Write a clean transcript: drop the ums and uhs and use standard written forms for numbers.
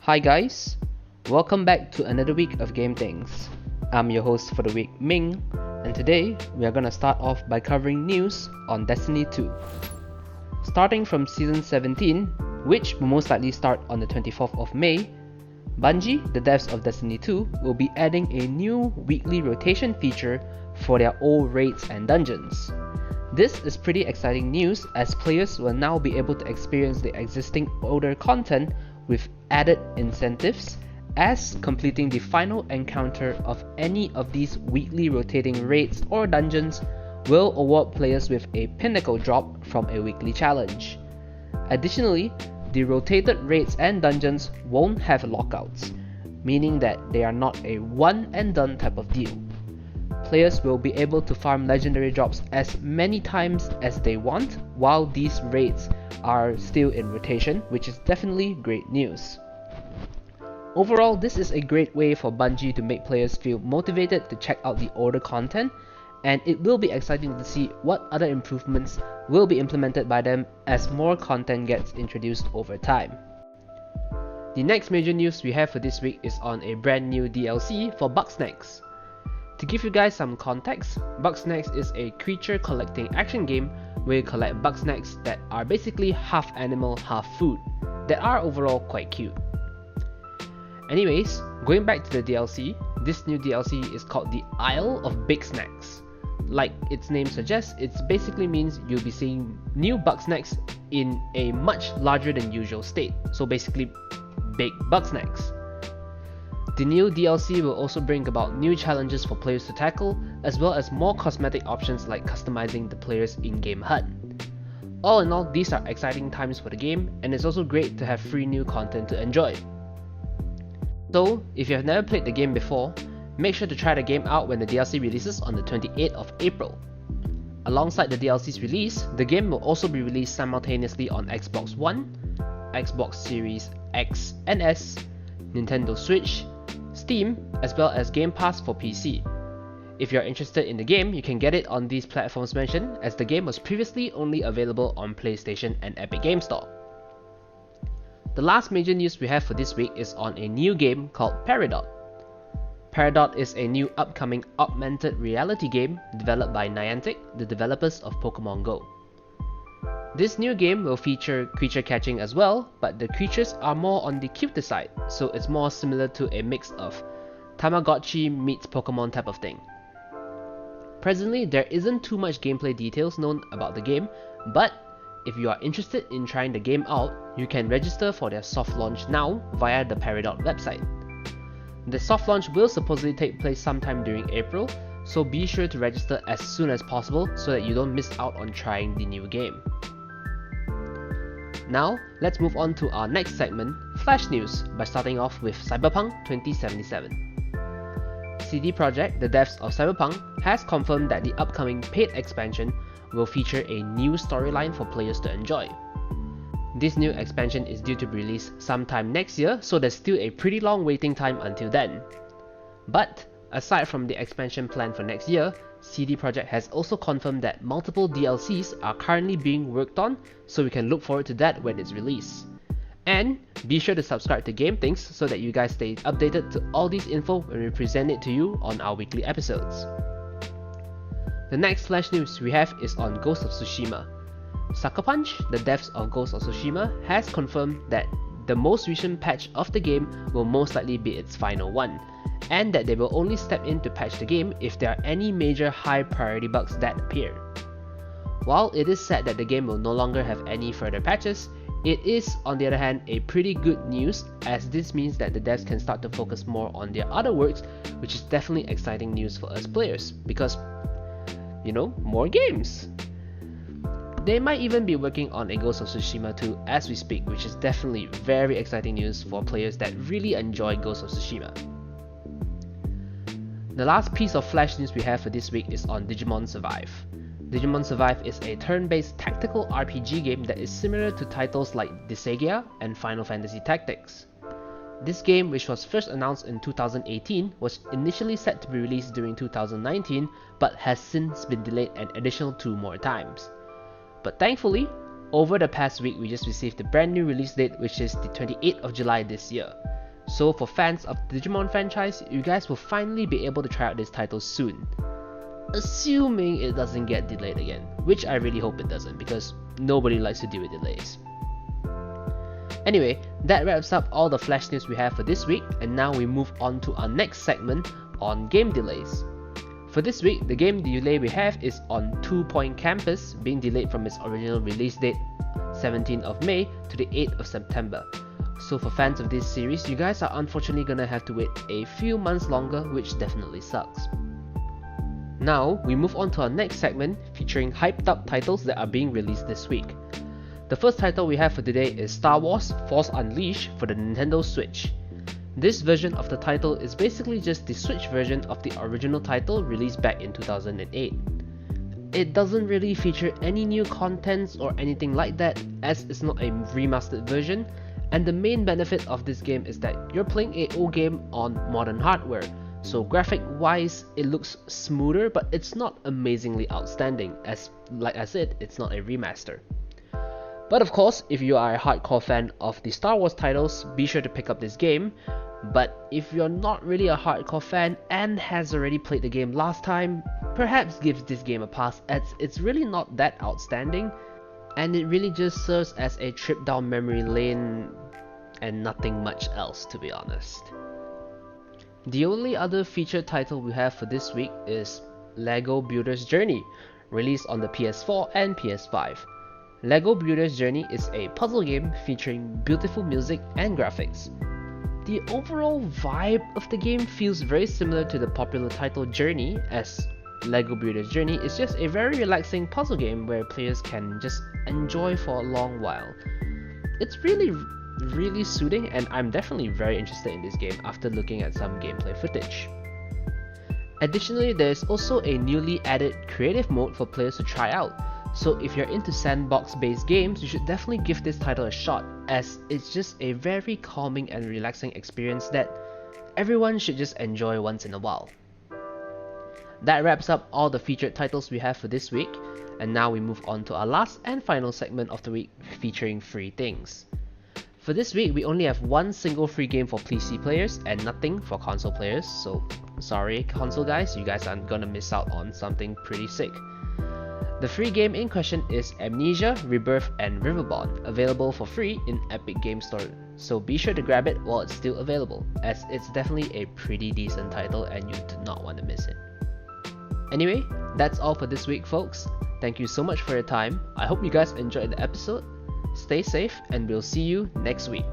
Hi guys, welcome back to another week of Game Things. I'm your host for the week, Ming, and today we are gonna start off by covering news on Destiny 2. Starting from Season 17, which will most likely start on the 24th of May, Bungie, the devs of Destiny 2, will be adding a new weekly rotation feature for their old raids and dungeons. This is pretty exciting news as players will now be able to experience the existing older content with added incentives, as completing the final encounter of any of these weekly rotating raids or dungeons will award players with a pinnacle drop from a weekly challenge. Additionally, the rotated raids and dungeons won't have lockouts, meaning that they are not a one and done type of deal. Players will be able to farm legendary drops as many times as they want while these raids are still in rotation, which is definitely great news. Overall, this is a great way for Bungie to make players feel motivated to check out the older content, and it will be exciting to see what other improvements will be implemented by them as more content gets introduced over time. The next major news we have for this week is on a brand new DLC for Bugsnax. To give you guys some context, Bugsnax is a creature collecting action game where you collect Bugsnax that are basically half animal, half food, that are overall quite cute. Anyways, going back to the DLC, this new DLC is called the Isle of Big Snacks. Like its name suggests, it basically means you'll be seeing new Bugsnax in a much larger than usual state, so basically big Bugsnax. The new DLC will also bring about new challenges for players to tackle, as well as more cosmetic options like customizing the player's in-game HUD. All in all, these are exciting times for the game, and it's also great to have free new content to enjoy. So, if you have never played the game before, make sure to try the game out when the DLC releases on the 28th of April. Alongside the DLC's release, the game will also be released simultaneously on Xbox One, Xbox Series X and S, Nintendo Switch, Steam, as well as Game Pass for PC. If you are interested in the game, you can get it on these platforms mentioned, as the game was previously only available on PlayStation and Epic Games Store. The last major news we have for this week is on a new game called Peridot. Peridot is a new upcoming augmented reality game developed by Niantic, the developers of Pokemon Go. This new game will feature creature catching as well, but the creatures are more on the cuter side, so it's more similar to a mix of Tamagotchi meets Pokemon type of thing. Presently, there isn't too much gameplay details known about the game, but if you are interested in trying the game out, you can register for their soft launch now via the Peridot website. The soft launch will supposedly take place sometime during April, so be sure to register as soon as possible so that you don't miss out on trying the new game. Now, let's move on to our next segment, Flash News, by starting off with Cyberpunk 2077. CD Projekt, the devs of Cyberpunk, has confirmed that the upcoming paid expansion will feature a new storyline for players to enjoy. This new expansion is due to be released sometime next year, so there's still a pretty long waiting time until then. But, aside from the expansion plan for next year, CD Projekt has also confirmed that multiple DLCs are currently being worked on, so we can look forward to that when it's released. And be sure to subscribe to Game Things so that you guys stay updated to all this info when we present it to you on our weekly episodes. The next flash news we have is on Ghost of Tsushima. Sucker Punch, the devs of Ghost of Tsushima, has confirmed that the most recent patch of the game will most likely be its final one, and that they will only step in to patch the game if there are any major high priority bugs that appear. While it is sad that the game will no longer have any further patches, it is on the other hand a pretty good news, as this means that the devs can start to focus more on their other works, which is definitely exciting news for us players, because, more games! They might even be working on a Ghost of Tsushima 2 as we speak, which is definitely very exciting news for players that really enjoy Ghost of Tsushima. The last piece of flash news we have for this week is on Digimon Survive. Digimon Survive is a turn-based tactical RPG game that is similar to titles like Dissidia and Final Fantasy Tactics. This game, which was first announced in 2018, was initially set to be released during 2019, but has since been delayed an additional 2 more times. But thankfully, Over the past week, we just received the brand new release date, which is the 28th of July this year. So for fans of the Digimon franchise, you guys will finally be able to try out this title soon. Assuming it doesn't get delayed again, which I really hope it doesn't, because nobody likes to deal with delays. Anyway, that wraps up all the flash news we have for this week, and now we move on to our next segment on game delays. For this week, the game delay we have is on 2 Point Campus, being delayed from its original release date 17th of May to the 8th of September. So for fans of this series, you guys are unfortunately gonna have to wait a few months longer, which definitely sucks. Now, we move on to our next segment featuring hyped up titles that are being released this week. The first title we have for today is Star Wars Force Unleashed for the Nintendo Switch. This version of the title is basically just the Switch version of the original title released back in 2008. It doesn't really feature any new contents or anything like that, as it's not a remastered version, and the main benefit of this game is that you're playing a old game on modern hardware, so graphic wise it looks smoother, but it's not amazingly outstanding, as like I said, it's not a remaster. But of course, if you are a hardcore fan of the Star Wars titles, be sure to pick up this game. But if you're not really a hardcore fan and has already played the game last time, perhaps give this game a pass, as it's really not that outstanding, and it really just serves as a trip down memory lane and nothing much else, to be honest. The only other featured title we have for this week is LEGO Builder's Journey, released on the PS4 and PS5. LEGO Builder's Journey is a puzzle game featuring beautiful music and graphics. The overall vibe of the game feels very similar to the popular title Journey, as LEGO Builder's Journey is just a very relaxing puzzle game where players can just enjoy for a long while. It's really soothing, and I'm definitely very interested in this game after looking at some gameplay footage. Additionally, there is also a newly added creative mode for players to try out. So if you're into sandbox-based games, you should definitely give this title a shot, as it's just a very calming and relaxing experience that everyone should just enjoy once in a while. That wraps up all the featured titles we have for this week, and now we move on to our last and final segment of the week featuring free things. For this week, we only have one single free game for PC players and nothing for console players, so sorry console guys, you guys are gonna miss out on something pretty sick. The free game in question is Amnesia, Rebirth, and Riverbond, available for free in Epic Game Store, so be sure to grab it while it's still available, as it's definitely a pretty decent title and you do not want to miss it. Anyway, that's all for this week folks. Thank you so much for your time. I hope you guys enjoyed the episode. Stay safe and we'll see you next week.